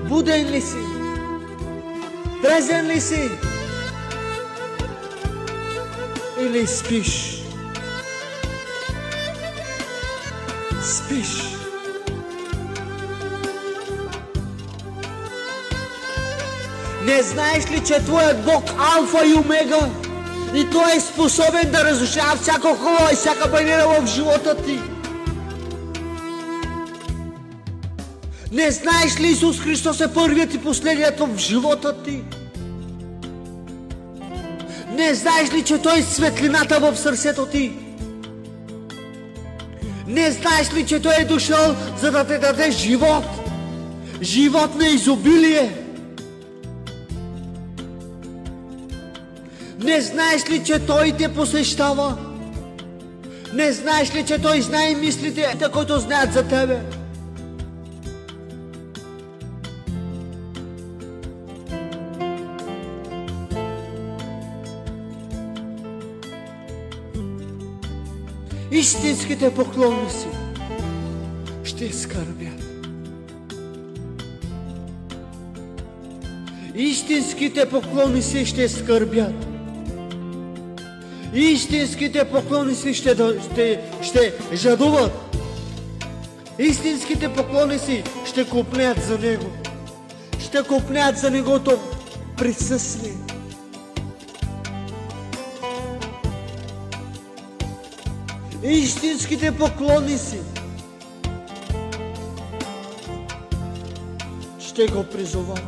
Буден ли си? Трезен ли си? Или спиш? Спиш. Не знаеш ли, че твоят Бог Алфа и Омега и Той е способен да разрушава всяко хубаво и всяка бариера в живота ти? Не знаеш ли, Исус Христос е първият и последният в живота ти? Не знаеш ли, че Той е светлината в сърцето ти? Не знаеш ли, че Той е дошъл, за да те даде живот? Живот на изобилие. Не знаеш ли, че Той те посещава? Не знаеш ли, че Той знае мислите, които знаят за тебе? Истинските поклонници ще скърбят. Истинските поклонници ще скърбят. Истинските поклонници ще жадуват. Истинските поклонници ще копнеят за Него. Ще копнеят за Негото присъствие. Истинските поклонници ще го призовават.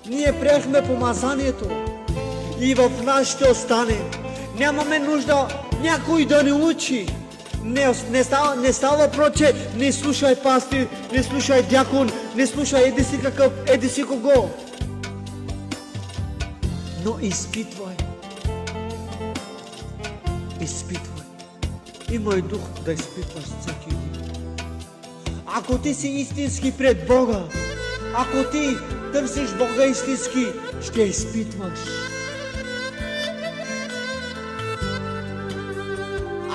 Ние приехме помазанието и в нас ще остане. Нямаме нужда някой да ни учи. Не става въпрос, че не слушай пастир, не слушай дякон, не слушай еди си какъв, еди си кого. Но изпитвай. Изпитвай. Имай дух да изпитваш всеки ден. Ако ти си истински пред Бога, ако ти търсиш Бога истински, ще изпитваш.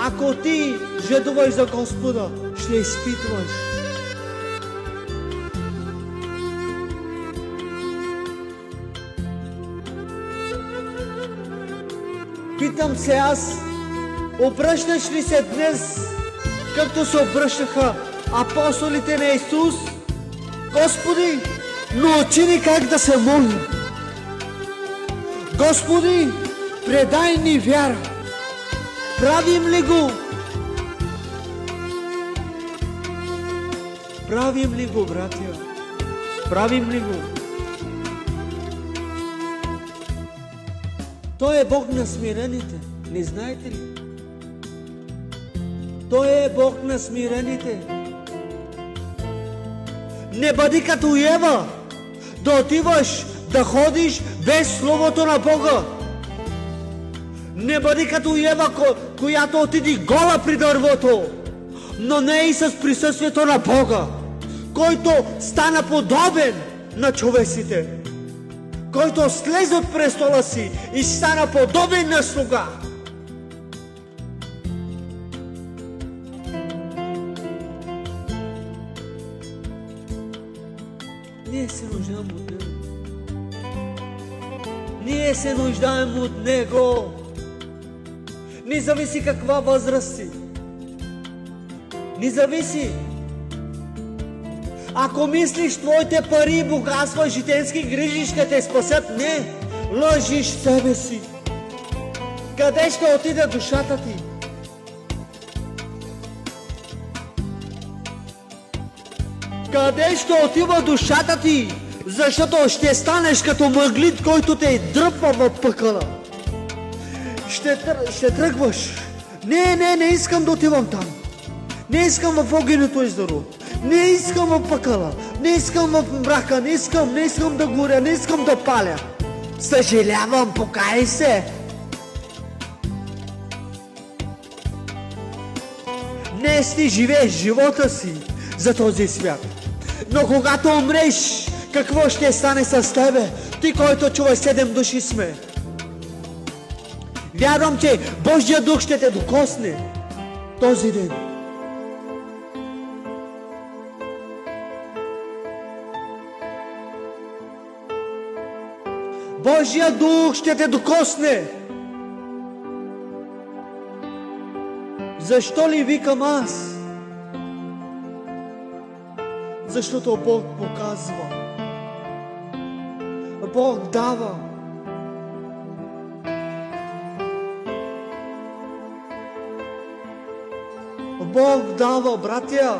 Ако ти жадуваш за Господа, ще изпитваш. Питам се аз, обръщаш ли се днес, както се обръщаха апостолите на Исус? Господи, научи ни как да се молим. Господи, предай ни вяра. Правим ли го? Правим ли го, братя? Правим ли го? Той е Бог на смирените. Не знаете ли? Той е Бог на смирените. Не бъди като Ева, да отиваш, да ходиш без Словото на Бога. Не бъди като Ева, която отиди гола при дървото, но не и с присъствието на Бога, който стана подобен на човеците, който слезе от престола си и стана подобен на слуга. Ние се нуждаем от Него. Ние се нуждаем от Него. Не зависи каква възраст си. Не зависи. Ако мислиш, твоите пари, богатства, житейски грижи ще те спасят, не. Лъжиш себе си. Къде ще отиде душата ти? Къде ще отива душата ти? Защото ще станеш като мъглит, който те дръпва в пъкъла. Ще тръгваш. Не искам да отивам там. Не искам в огненото езеро. Не искам в пъкъла. Не искам в мрака. Не искам да горя. Не искам да паля. Съжалявам, покай се. Днес ти живееш живота си за този свят. Но когато умреш, какво ще стане с тебе? Ти, който чува, 7 души сме. Вярвам, че Божия дух ще те докосне този ден. Божия дух ще те докосне. Защо ли викам аз? Защото Бог показва. Бог дава. Бог дава, братя.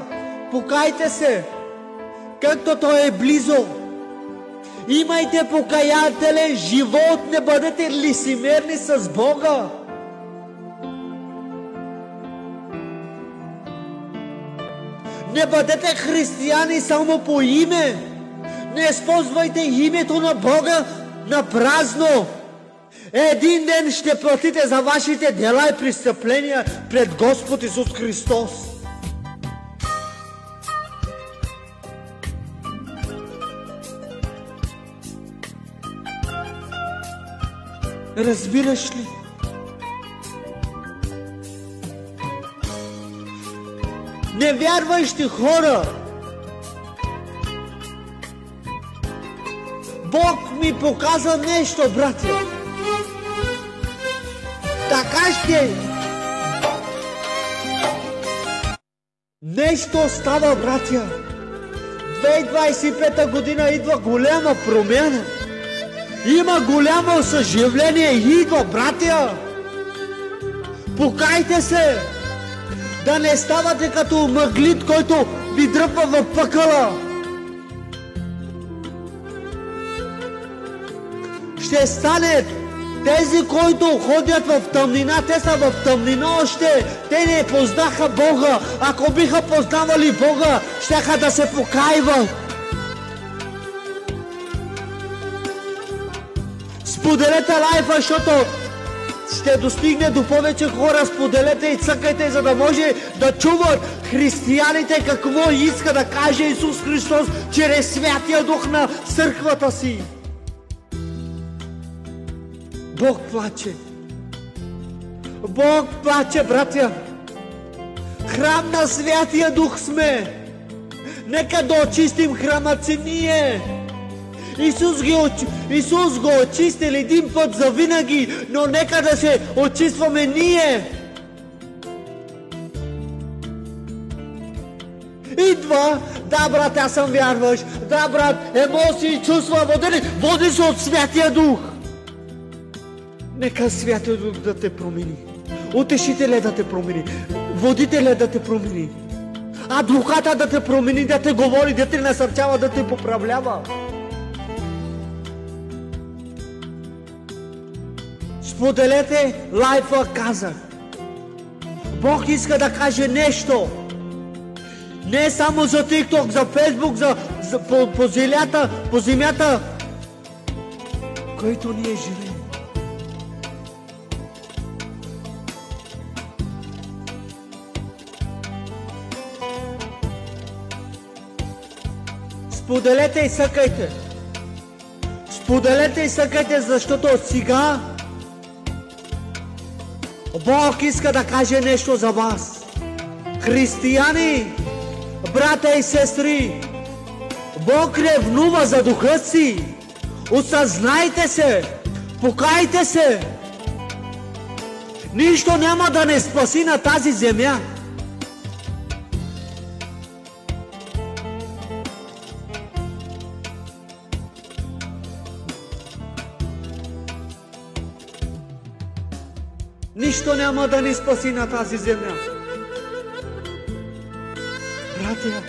Покайте се, както Той е близо. Имайте покаятелен живот, не бъдете лицемерни с Бога. Не бъдете християни само по име. Не използвайте името на Бога на празно. Един ден ще платите за вашите дела и престъпления пред Господ Исус Христос. Разбираш ли? Невярващи хора, Бог ми показа нещо, братя. Така ще. Нещо става, братя. 2025 година идва голяма промяна. Има голямо съживление. Идва, братя. Покайте се. Да не ставате като мъглит, който ви дръпва в пъкъла. Ще стане тези, които ходят в тъмнина, те са в тъмнина още. Те не познаха Бога. Ако биха познавали Бога, щяха да се покайват. Споделете лайфа, защото ще достигне до повече хора. Споделете и цъкайте, за да може да чуват християните какво иска да каже Исус Христос чрез Святия Дух на църквата си. Бог плаче. Бог плаче, братя. Храм на Святия Дух сме. Нека да очистим храмът си ние. Исус го очистил един път за винаги, но нека да се очистваме ние. Идва, да, брат, аз съм вярващ. Да, брат, емоции, чувства, води се от Святия Дух. Нека Святия Дух да те промени. Утешителя да те промени. Водителя да те промени. Адвоката да те промени, да те говори, да те насърчава, да те поправлява. Споделете лайфа, казах. Бог иска да каже нещо. Не само за TikTok, за Facebook, по земята, който ние живеем. Споделете и съкайте. Споделете и съкайте, защото от сега Бог иска да каже нещо за вас. Християни, брата и сестри, Бог ревнува за духа си. Осъзнайте се, покайте се. Нищо няма да не спаси на тази земя. Нищо няма да ни спаси на тази земя. Братя,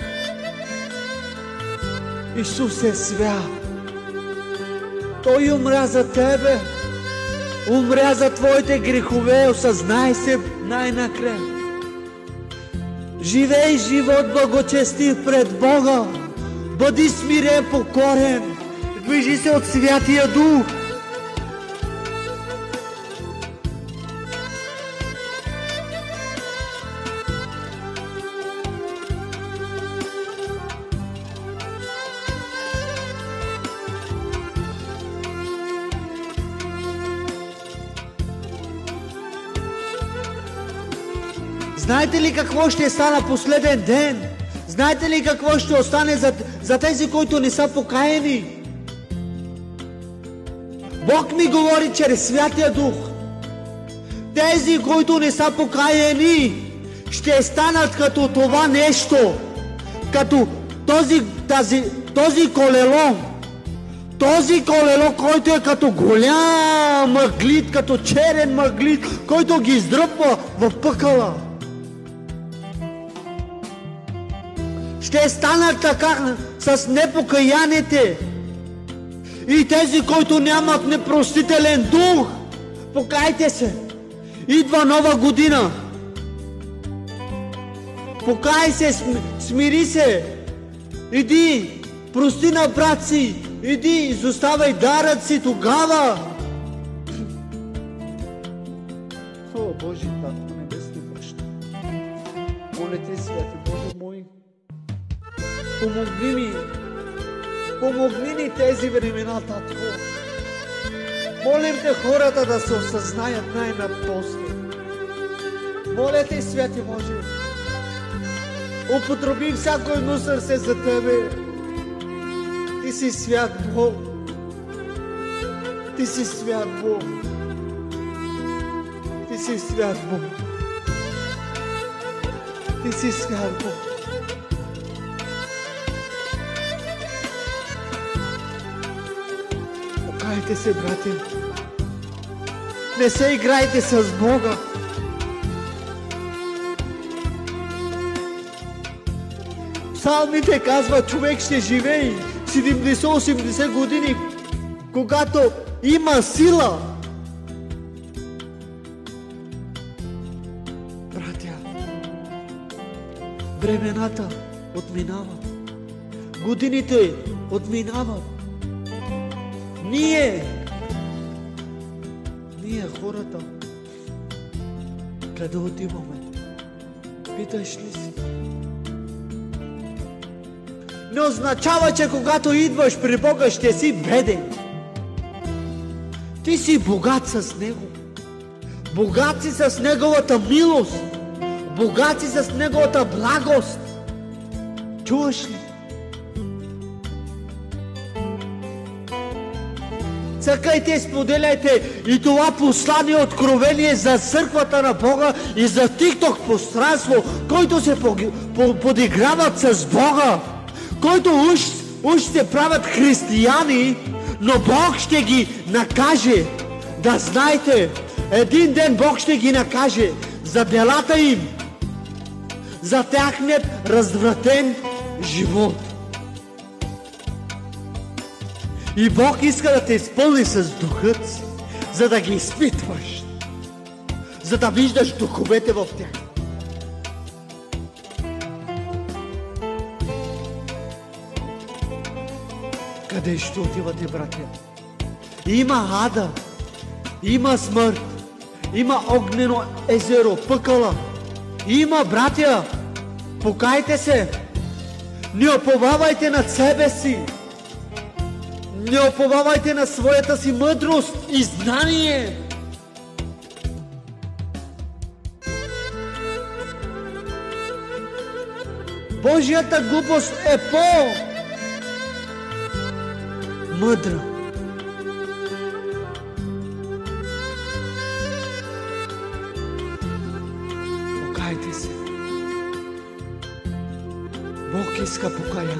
Исус е свят. Той умря за тебе. Умря за твоите грехове. Осъзнай се най-накрая. Живей живот благочестив пред Бога. Бъди смирен, покорен. Движи се от Святия Дух. Знаете ли какво ще стане последен ден? Знаете ли какво ще остане за тези, които не са покаяни? Бог ми говори чрез Святия Дух. Тези, които не са покаяни, ще станат като това нещо, като този колело. Този колело, който е като голям мъглит, като черен мъглит, който ги издръпва в пъкъла. Ще станат така с непокаяните. И тези, които нямат непростителен дух, покайте се. Идва нова година. Покай се, смири се. Иди, прости на брат си. Иди, изоставай дарът си тогава. О, Божи Татко Небесни, баща. Моля те, Святи Боже мой, помогни ни тези времена, Татко. Молим те хората да се осъзнаят най-напосле. Моля те, Святи Боже, употреби всяко едно сърце за Тебе. Ти си свят Бог. Ти си свят Бог. Ти си свят Бог. Ти си свят Бог. Покайте се, брати. Не се играйте с Бога. Псалмите казват, човек ще живее 70-80 години, когато има сила. Братя, времената отминават. Годините отминават. Ние хората, къде отиваме? Питаш ли си? Не означава, че когато идваш при Бога ще си беден. Ти си богат с Него. Богат си с Неговата милост. Богат си с Неговата благост. Чуваш ли? Цъкайте, споделяйте и това послание, откровение за църквата на Бога и за TikTok пространство, който се подиграват с Бога, който уж се правят християни, но Бог ще ги накаже. Да знаете, един ден Бог ще ги накаже за делата им, за тяхният развратен живот. И Бог иска да те изпълни с духът си, за да ги изпитваш, за да виждаш духовете в тях. Къде ще отивате, братя? Има ада, има смърт, има огнено езеро, пъкъла. Има, братя, покайте се. Не уповавайте над себе си. Не уповавайте на своята си мъдрост и знание. Божията глупост е по-мъдра. Покайте се. Бог иска покаяние.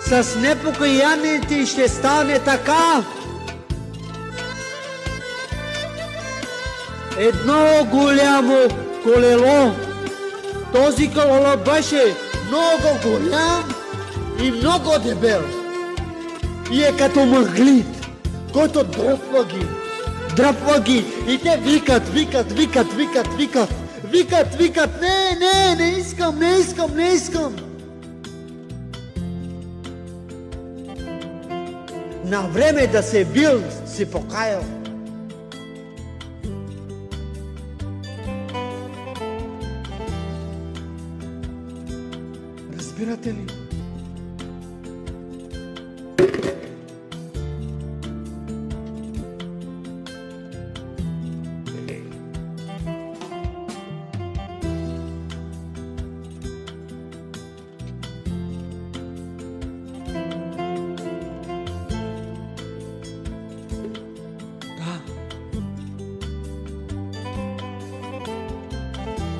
С непокаяните ще стане така. Едно голямо колело. Този колело беше много голям и много дебел. И е като мъглит, който дръпва ги. И те викат. Не искам. На време да се бил, си покаял. Разбирате ли?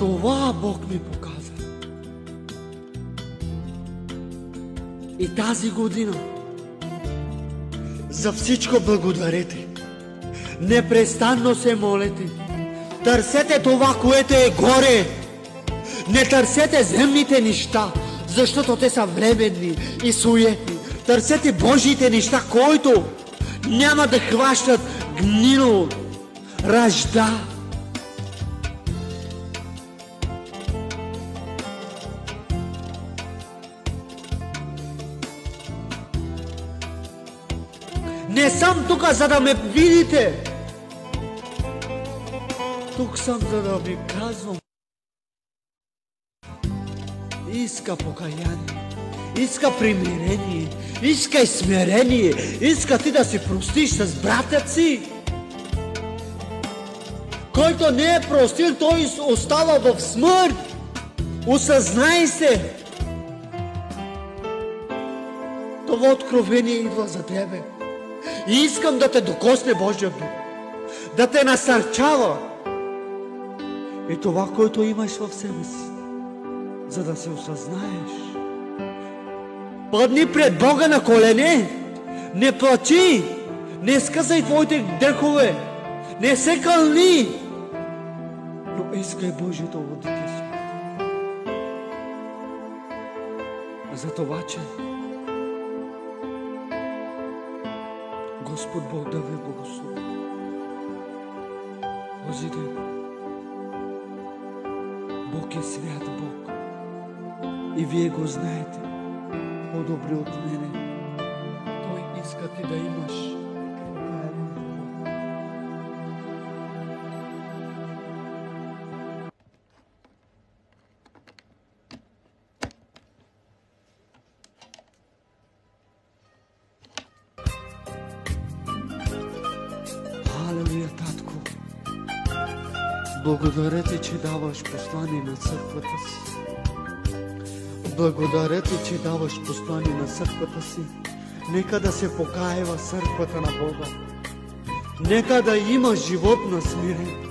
Това Бог ми показа. И тази година за всичко благодарете. Непрестанно се молете. Търсете това, което е горе. Не търсете земните неща, защото те са временни и суетни. Търсете Божиите неща, които няма да хващат гнило, ръжда. Не съм тук, за да ме видите. Тук съм, за да ви казвам. Иска покаяние, иска примирение, иска смирение, иска ти да си простиш с братът си. Който не е простил, той остава в смърт. Осъзнай се. Това откровение идва за тебе. И искам да те докосне Божия дух, да те насърчава. И това, което имаш в себе си, за да се осъзнаеш. Падни пред Бога на колене, не плачи, не скъсай твоите грехове, не се кълни, но искай Божието водителство. За това, че Господ Бог да ви благослови. Този ден Бог е свят Бог. И вие го знаете по-добре от мене. Той иска ти да имаш. Халелуя, Татко. Благодаря ти, че даваш послание на църквата си. Благодаря ти, че даваш послание на църквата си. Нека да се покаява църквата на Бога. Нека да има живот на смирение.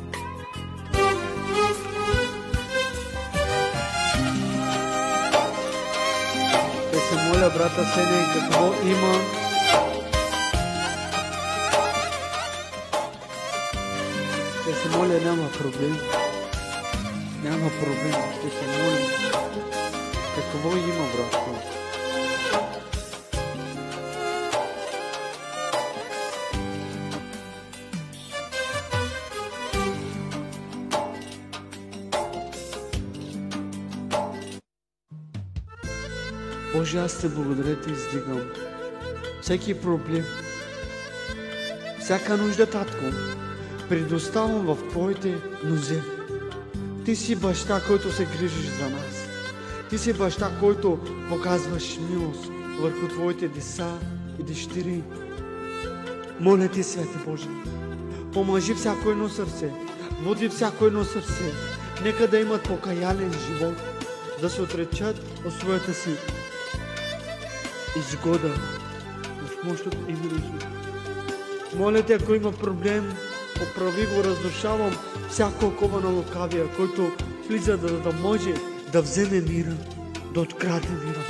Да се моля, брата Сене, какво има. Ще се моля, няма проблем. Няма проблем, ще се моля. Какво има, братко? Боже, аз те благодаря, ти издигам всеки проблем, всяка нужда, Татко, предоставям в Твоите нозе. Ти си баща, който се грижиш за нас. Ти си баща, който показваш милост върху Твоите деца и дъщери. Моля Ти, Святи Боже, помажи всяко едно сърце, води всяко едно сърце. Нека да имат покаянен живот, да се отречат от своята си изгода в мощното име на Исус. Моля Те, ако има проблем, поправи го, разрушавам всяко окова на лукавия, който влиза да може да вземе мира, да открадне мира,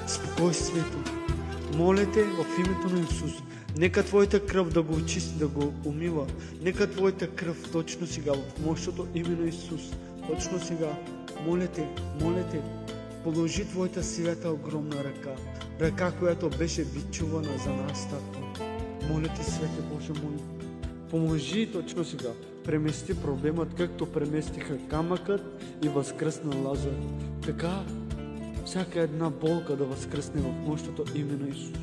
спокойствието. Моля Те в името на Исус, нека Твоята кръв да го очисти, да го умива. Нека Твоята кръв точно сега, в мощното име на Исус, точно сега, моля Те, положи Твоята свята огромна ръка, която беше бичувана за нас, Татко. Моля Те, Святи Боже мой, поможи точно сега. Премести проблемът, както преместиха камъкът и възкръсна Лазар. Така всяка една болка да възкръсне в мощното име на Исус.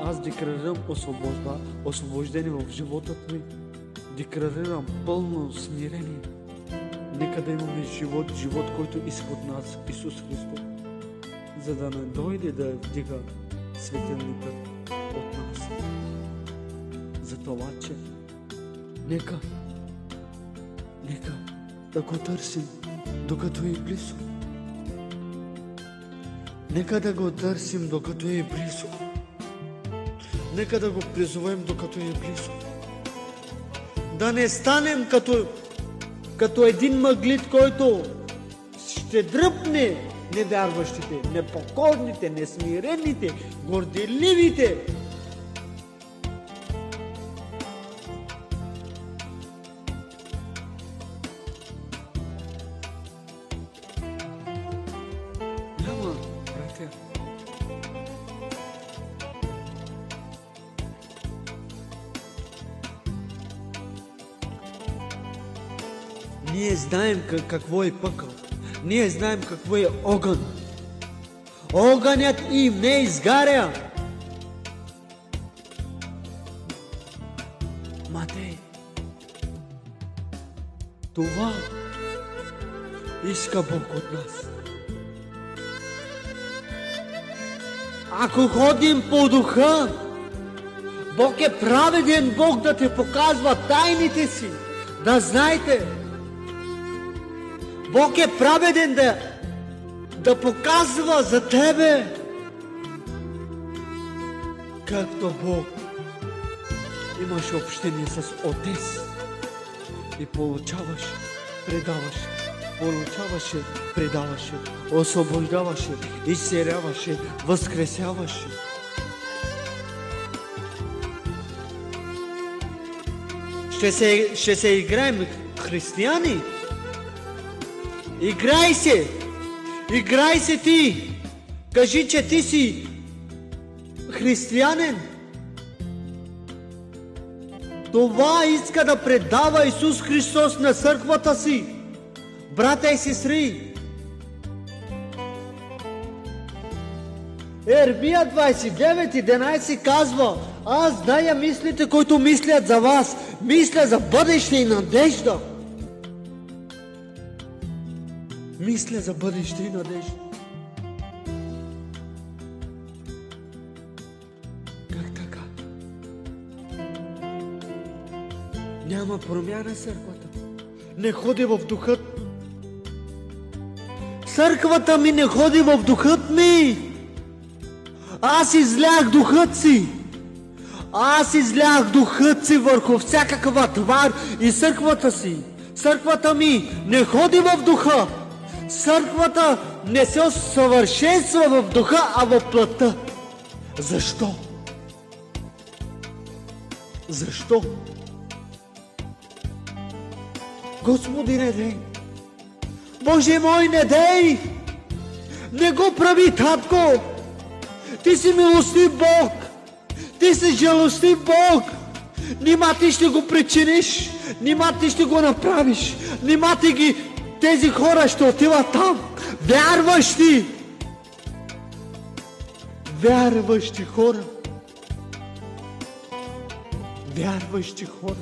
Аз декларирам освобождение в живота Твой. Декларирам пълно смирение. Нека да имаме живот, който иска от нас Исус Христос, за да не дойде да вдига светилникът от нас. За това, че нека да го търсим, докато е близо. Нека да го търсим, докато е близо. Нека да го призовем, докато е близо. Да не станем като един мъглит, който ще дръпне невярващите, непокорните, несмирените, горделивите. Няма, братя. Ние знаем какво е пъкъл. Ние знаем какво е огън. Огънят им не изгаря. Матей, това иска Бог от нас. Ако ходим по духа, Бог е праведен Бог да те показва тайните си. Да знаете, Бог е праведен да показва за тебе, както Бог имаш общение с Отец и получаваш, предаваш, получаваше, предаваше, освобождаваше, изцеляваше, възкресяваше. Ще се играем християни. Играй се ти. Кажи, че ти си християнин. Това иска да предава Исус Христос на църквата си. Братя и сестри, Еремия 29:11 казва: аз зная мислите, които мислят за вас. Мисля за бъдеще и надежда. Мисля за бъдеще и надежда. Как така? Няма промяна църквата. Не ходи в духът. Църквата ми не ходи в духът ми. Аз излях духът си. Аз излях духът си върху всякаква твар и църквата си. Църквата ми не ходи в духа. Църквата не се усъвършенства в духа, а в плътта. Защо? Защо? Господи, не дей! Боже мой, не дей! Не го прави, татко! Ти си милостив Бог! Ти си жалостив Бог! Нима ти ще го причиниш! Нима ти ще го направиш! Нима ти тези хора ще отиват там! Вярващи! Вярващи хора! Вярващи хора!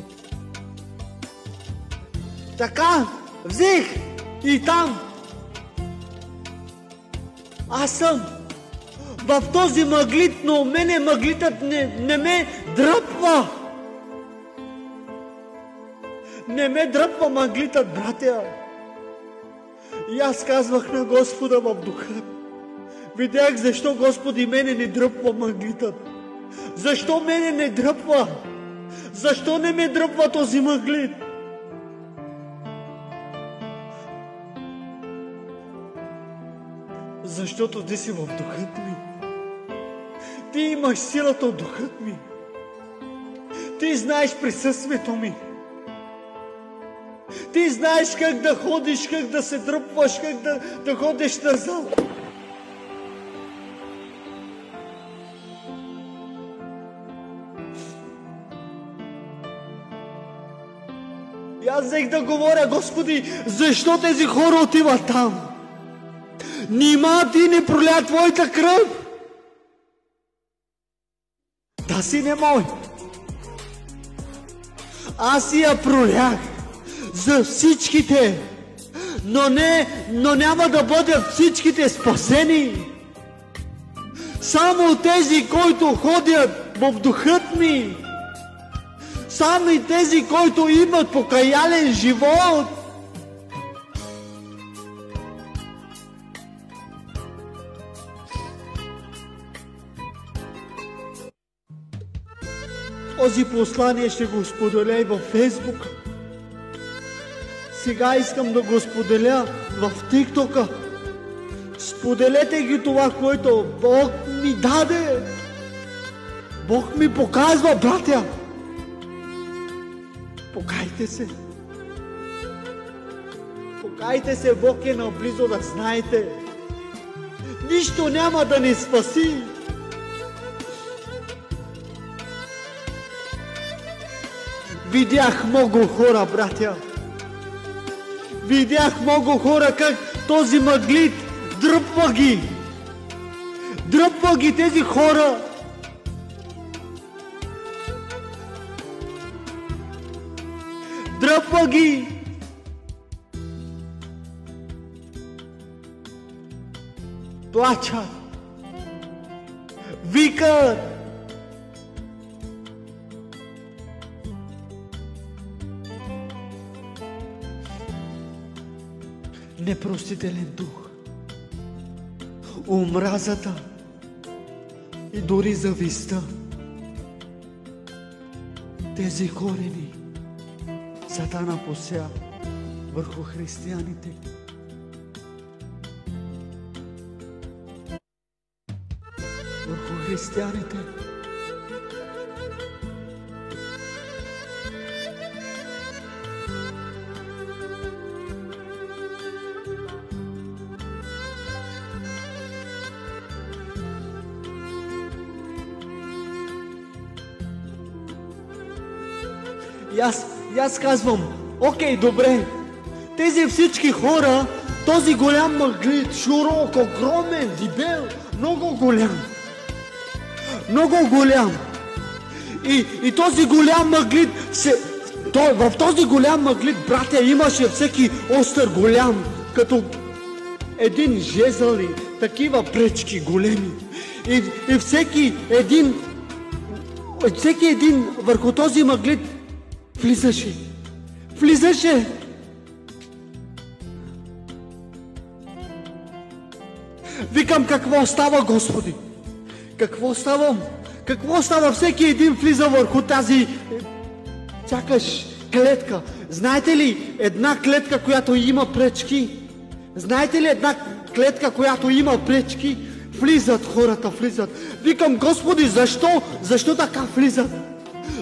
Така, взех и там. Аз съм в този мъглит, но мене мъглитът не ме дръпва. Не ме дръпва мъглитът, братя. И аз казвах на Господа в духа. Видях защо Господи мене не дръпва мъглитът. Защо мене не дръпва? Защо не ме дръпва този мъглит? Защото ти си в духът ми. Ти имаш силата от духът ми. Ти знаеш присъствието ми. Ти знаеш как да ходиш, как да се дръпваш, как да ходиш назад. И аз взех да говоря: Господи, защо тези хора отиват там? Нима ти не проля твоята кръв? Да, сине мой. Аз си я пролях за всичките, но няма да бъдат всичките спасени. Само тези, които ходят в духът ми. Само и тези, които имат покаялен живот. Този послание ще го споделя и във Фейсбук. Сега искам да го споделя в ТикТока. Споделете ги това, което Бог ми даде. Бог ми показва, братя. Покайте се. Покайте се, Бог е наблизо, да знаете. Нищо няма да ни спаси. Видях много хора, братя. Видях много хора как този мъглит дръпва ги. Дръпва ги тези хора. Дръпва ги. Плачат. Викат. Непростителен дух, омразата и дори завистта. Тези корени Сатана посея върху християните. Върху християните. И аз казвам, окей, добре, тези всички хора, този голям мъглит, широк, огромен, дебел, много голям. Много голям. И този голям мъглит, в този голям мъглит, братя, имаше всеки остър голям, като един жезъл и такива пречки големи. И всеки един върху този мъглит влизаше. Викам, какво става, Господи? Какво става? Всеки един влиза върху тази сякаш клетка. Знаете ли една клетка, която има пречки? Влизат хората. Викам, Господи, защо така влизат?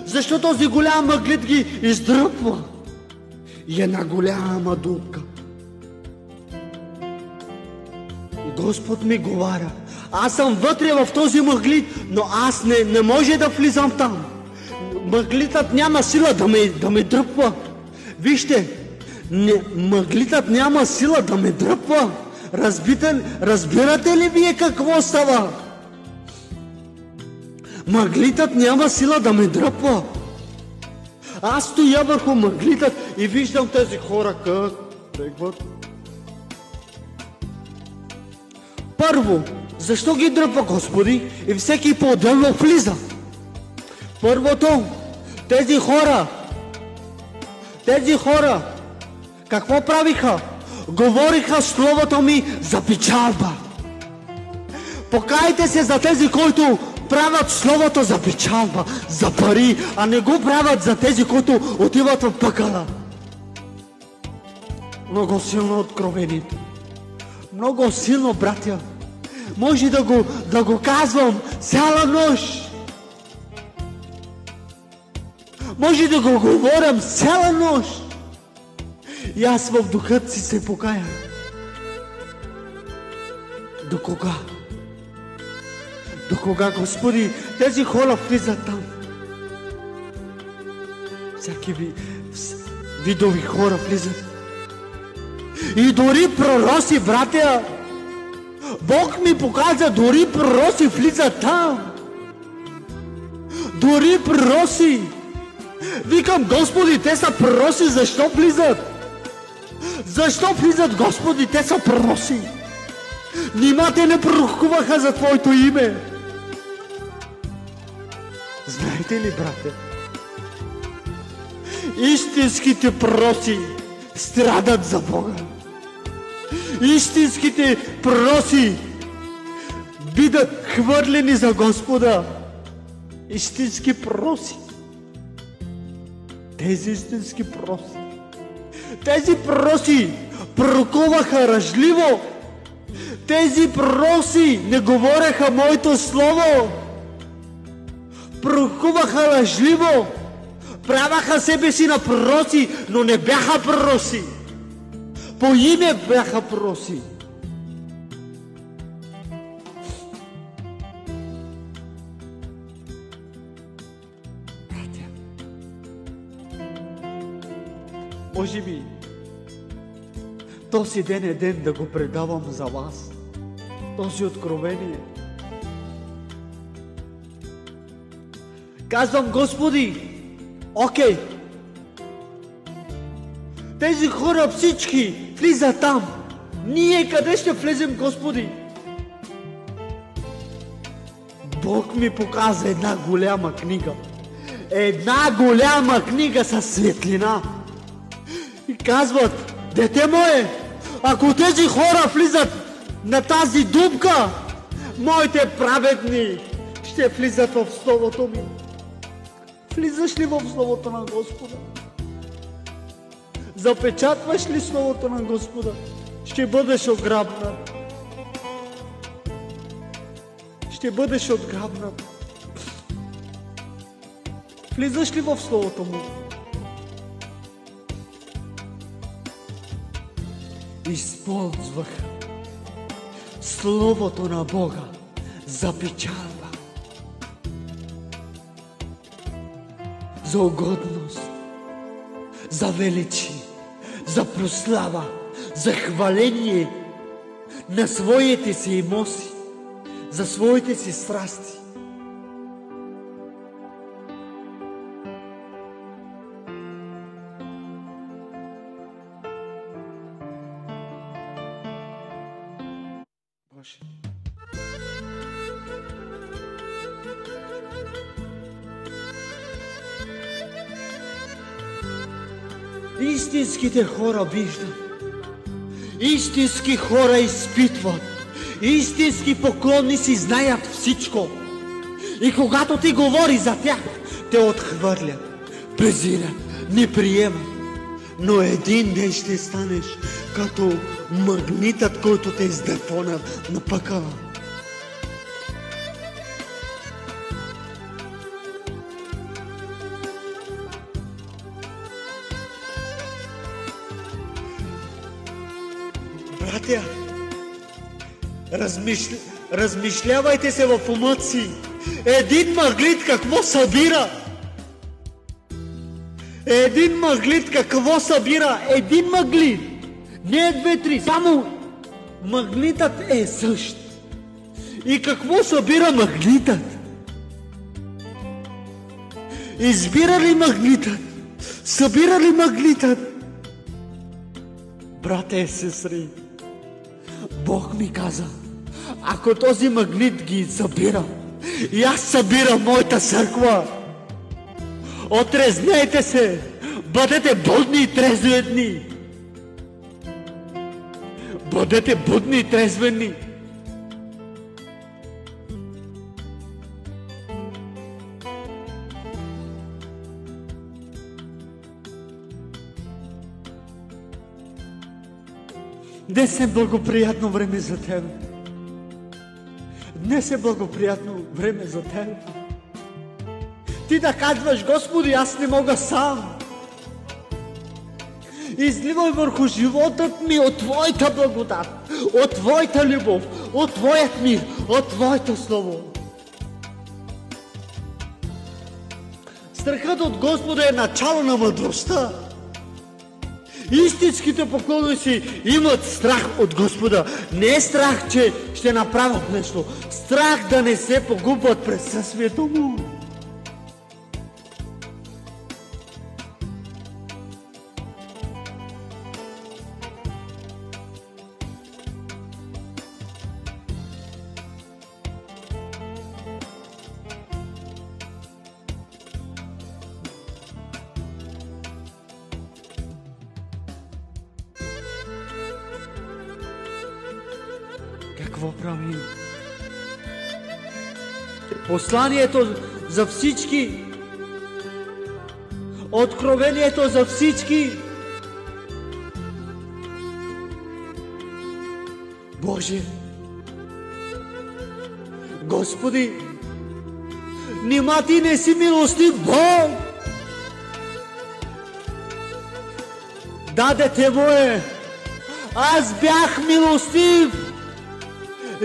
Защо този голям мъглит ги издръпва? И една голяма дупка. И Господ ми говоря, аз съм вътре в този мъглит, но аз не може да влизам там. Мъглитът няма сила да ме дръпва. Вижте, мъглитът няма сила да ме дръпва. Разбирате ли вие какво става? Мъглитът няма сила да ме дръпва. Аз стоя върху мъглитът и виждам тези хора как тръгват. Първо, защо ги дръпва, Господи? И всеки по-отделно влиза. Първото, тези хора, какво правиха? Говориха словото ми за печалба. Покайте се за тези, които правят словото за печалба, за пари, а не го правят за тези, които отиват в пъкъла. Много силно откровението. Много силно, братя. Може да го казвам цяла нощ. Може да го говорям цяла нощ. И аз в духът си се покая. До кога? До кога, Господи, тези хора влизат там? Всяки видови хора влизат. И дори пророци, братя, Бог ми показа, дори пророци влизат там. Дори пророци. Викам, Господи, те са пророци, защо влизат? Защо влизат, Господи, те са пророци? Нима те не пророкуваха за Твоето име? Знаете ли, брате? Истинските пророци страдат за Бога. Истинските пророци бидат хвърлени за Господа. Истински пророци. Тези истински пророци Тези пророци пророкуваха ръжливо. Тези пророци не говореха моето слово. Пророкуваха лъжливо. Праваха себе си на пророци, но не бяха пророци. По име бяха пророци. Може би този ден е ден да го предавам за вас. Този откровение. Казвам, Господи, окей. Тези хора всички влизат там. Ние къде ще влезем, Господи? Бог ми показа една голяма книга. Една голяма книга със светлина. И казват, дете мое, ако тези хора влизат на тази дупка, моите праведни ще влизат в Словото ми. Влизаш ли в Словото на Господа? Запечатваш ли Словото на Господа? Ще бъдеш ограбнат. Ще бъдеш отграбнат. Влизаш ли в Словото му? Използвах Словото на Бога за печалба, за угодност, за величие, за прослава, за хваление на своите си емоции, за своите си страсти. Боже. Истинските хора виждат. Истински хора изпитват. Истински поклонници знаят всичко. И когато ти говори за тях, те отхвърлят, презират, не приемат. Но един ден ще станеш като магнитът, който те издефона на пъкъла. Братя, размишлявайте се в умът си. Един магнит какво събира? Един магнит какво събира? Един магнит. Не е 2-3, само магнитът е същ. И какво събира магнитът? Избира ли магнитът? Събира ли магнитът? Брате и сестри, Бог ми каза, ако този магнит ги събира, и аз събирам моята църква, отрезнете се, бъдете будни и трезвени. Бъдете будни и трезвени. Днес е благоприятно време за теб. Днес е благоприятно време за теб. Ти да казваш, Господи, аз не мога сам. Изливай върху животът ми от Твоята благодат, от Твоята любов, от Твоят мир, от Твоето Слово. Страхът от Господа е начало на мъдростта. Истинските поклонници имат страх от Господа. Не е страх, че ще направят нещо. Страх да не се погубват присъствието му. Какво правим? Посланието за всички, откровението за всички Боже, Господи, нима Ти не си милостив Бог? Да, дете мое, аз бях милостив.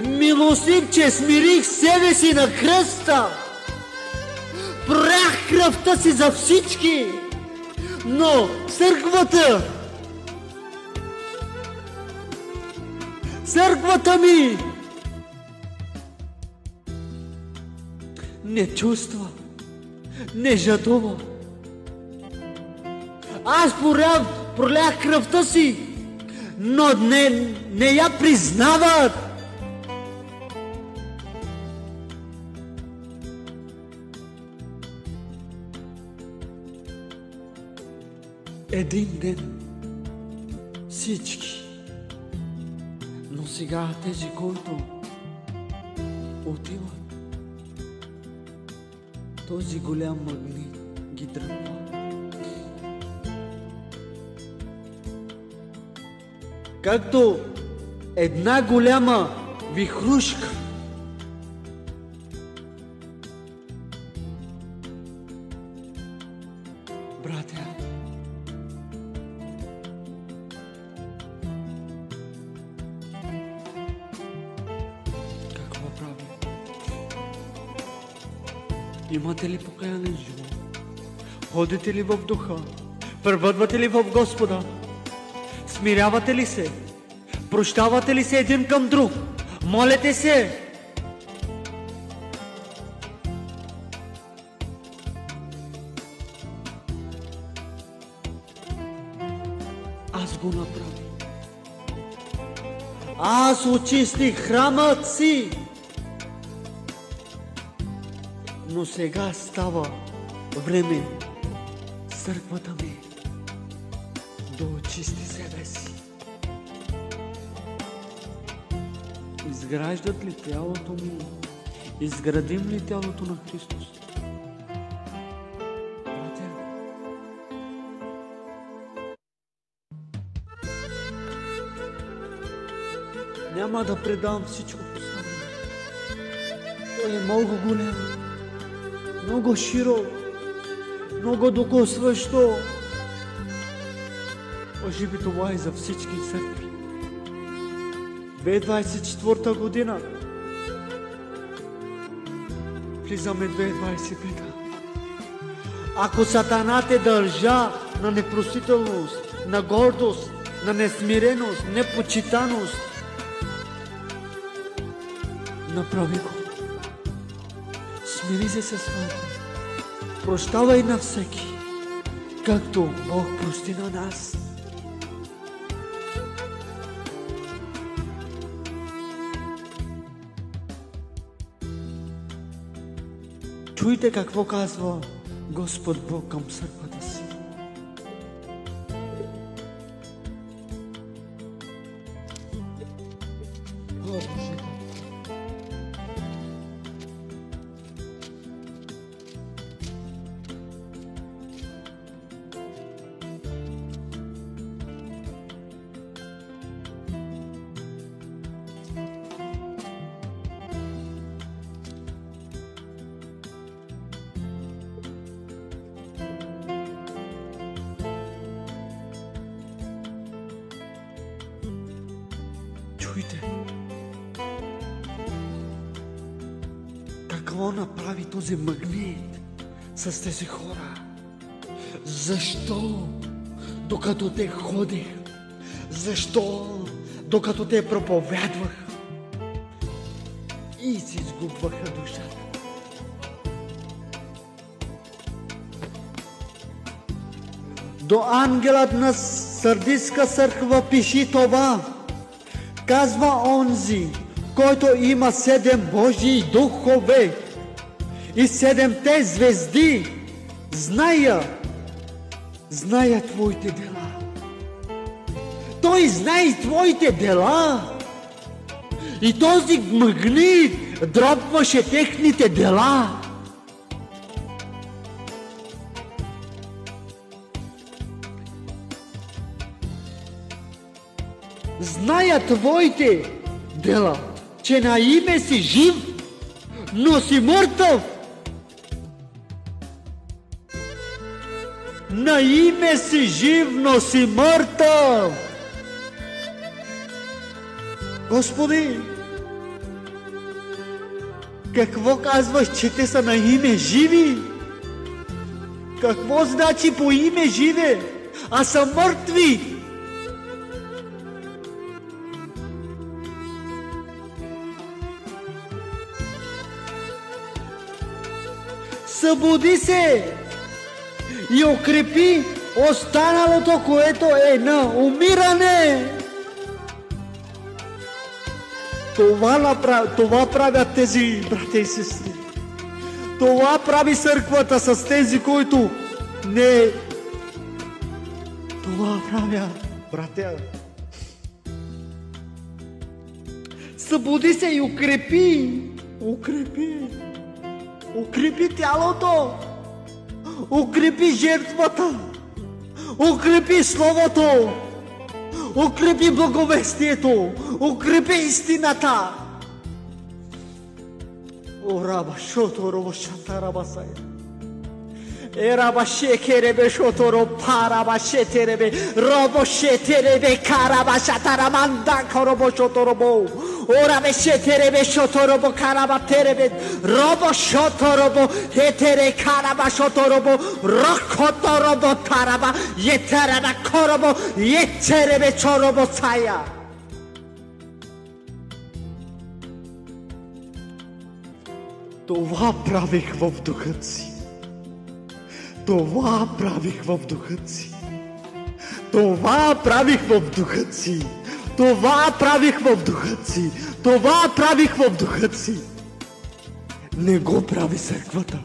Милостив, че смирих себе си на кръста. Прах кръвта си за всички. Но църквата ми не чувства, не жадува. Аз пролях кръвта си, но не я признават. Един ден всички, но сега тези, които отиват, този голям магнит ги дръпва. Както една голяма вихрушка. Братя, какво прави? Имате ли покаянен живот? Ходите ли в духа? Пребъдвате ли в Господа? Смирявате ли се? Прощавате ли се един към друг? Молете се? Аз го направих. Аз очистих храмът си. Но сега става време църквата ми да очисти себе си. Изграждат ли тялото ми? Изградим ли тялото на Христос? Братя, няма да предам всичко послание. Той е много голям, много широк, много докосващо. Може би това е за всички църкви. 2024 година. Влизаме 2025. Ако Сатана те държа на непростителност, на гордост, на несмиреност, непочитаност, направи го. Смири се с това. Прощавай на всеки, както Бог прости на нас. Чуйте какво казва Господ Бог към църквата си. Чуйте, какво направи този магнит с тези хора? Защо докато те ходих? Защо докато те проповядваха и си изгубваха душата? До ангелът на Сърдиска църква пиши това. Казва онзи, който има 7 Божии духове и 7-те звезди. Зная твоите дела. Той знае твоите дела. И този магнит дробваше техните дела. Зная твоите дела, че на име си жив, но си мъртъв. На име си жив, но си мъртъв. Господи, какво казваш, че те са на име живи? Какво значи по име живе, а са мъртви? Събуди се и укрепи останалото, което е на умиране. Това правят тези братя и сестри. Това прави църквата с тези, които не... Това правят, братя. Събуди се и укрепи тялото, укрепи жертвата, укрепи словото, укрепи благовестието, укрепи истината. Ораба шото робо шатараба сая. Ераба шекеребе шото ро параба шетеребе робо шетеребе караба шатараманда коробо шото робо. Орабе шетеребе шото робо караба теребе робо шото робо хетере караба шото робо рокото робо тараба етеребе коробо етеребе чоробо сая. Това правих в духът си. Това правих в духът си. Това правих в духът си. Това правих в духът си. Това правих в духът си. Не го прави църквата.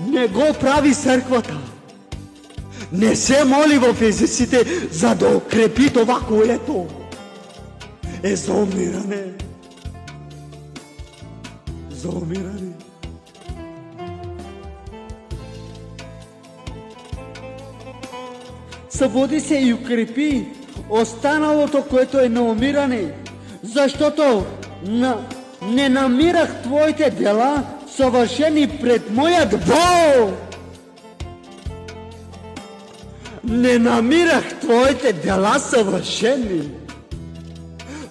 Не го прави църквата. Не се моли в езиците, за да укрепи това, което е за умиране. За умиране. Събуди се и укрепи останалото, което е на умиране, защото не намирах твоите дела съвършени пред моят Бог. Не намирах твоите дела съвършени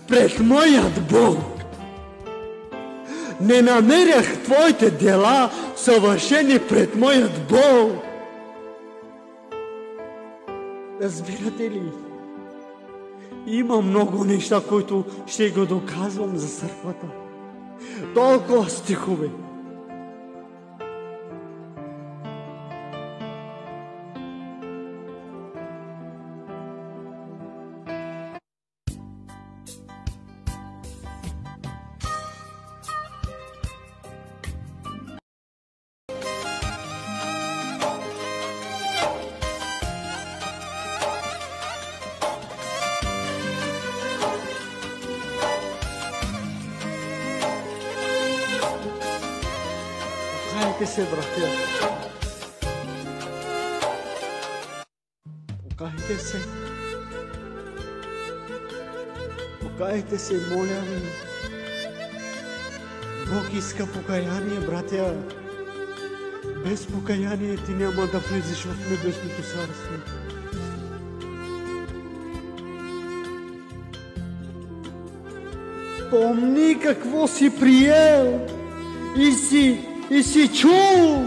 пред моят Бог. Не намерях твоите дела съвършени пред моят Бог. Разбирате ли? Има много неща, които ще го доказвам за църквата. Толкова стихове. Покайте се, братя. Покайте се. Покайте се, моля ви. Бог иска покаяние, братя. Без покаяние ти няма да влезеш в небесното царство. Помни какво си приел и си чул.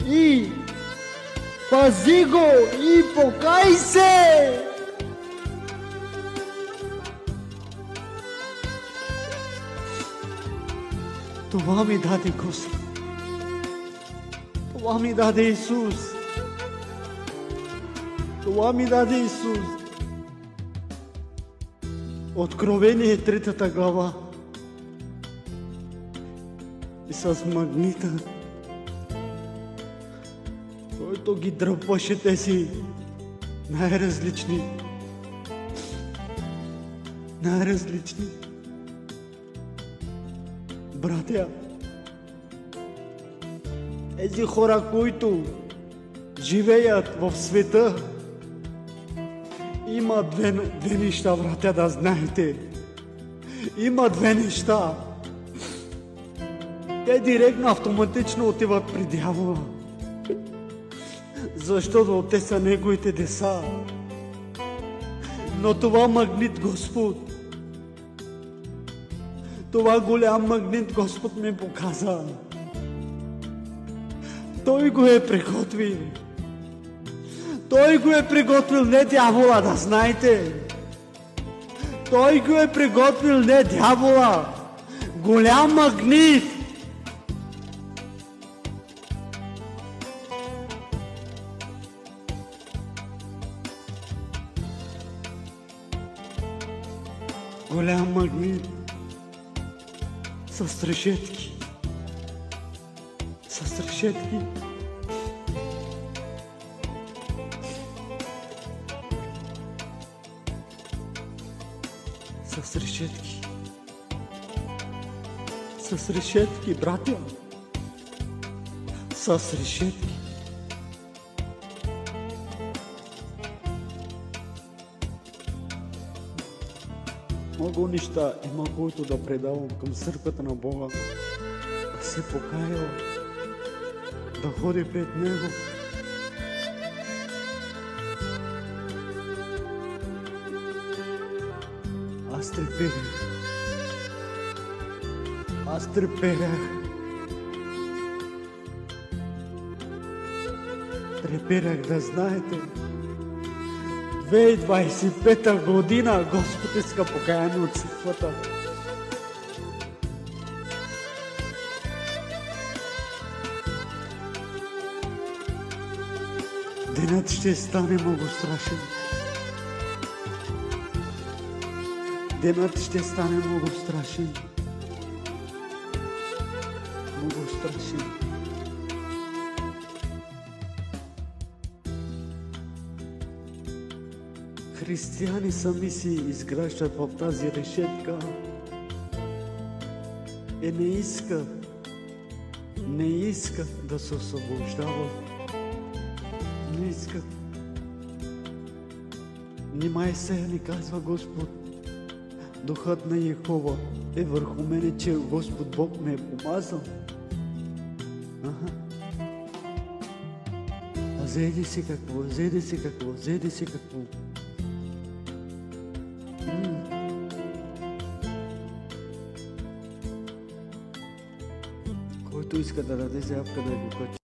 И пази го и покай се. Това ми даде Господ. Това ми даде Исус. Това ми даде Исус. Откровение 3 глава. И с магнита, който ги дръпваше тези най-различни. Братя, тези хора, които живеят в света Има две неща, братя, да знаете. Има две неща. Те директно, автоматично отиват при дявола. Защото те са неговите деца. Но това магнит, Господ, това голям магнит Господ ми показа. Той го е приготвил. Той го е приготвил, не дявола, да знаете. Той го е приготвил, не дявола. Голям магнит. Голям магнит. С решетки. С решетки. С решетки. С решетки, братя. С решетки. Много неща има, които да предавам към църквата на Бога. Да се покая, да ходи пред Него. Аз треперях. Аз треперях. Треперях, да знаете. 2025 година Господ иска покаяние от църквата. Денят ще стане много страшен. Денят ще стане много страшен. Много страшен. Християни сами си изграждат в тази решетка и не искат да се освобождават. Не искат. Нима Исаия ни казва: Господ, Духът на Йехова е върху мене, че Господ Бог ме е помазал. А взеди си какво, взеди си какво, взеди си какво. Който иска да даде заявка, да го качи.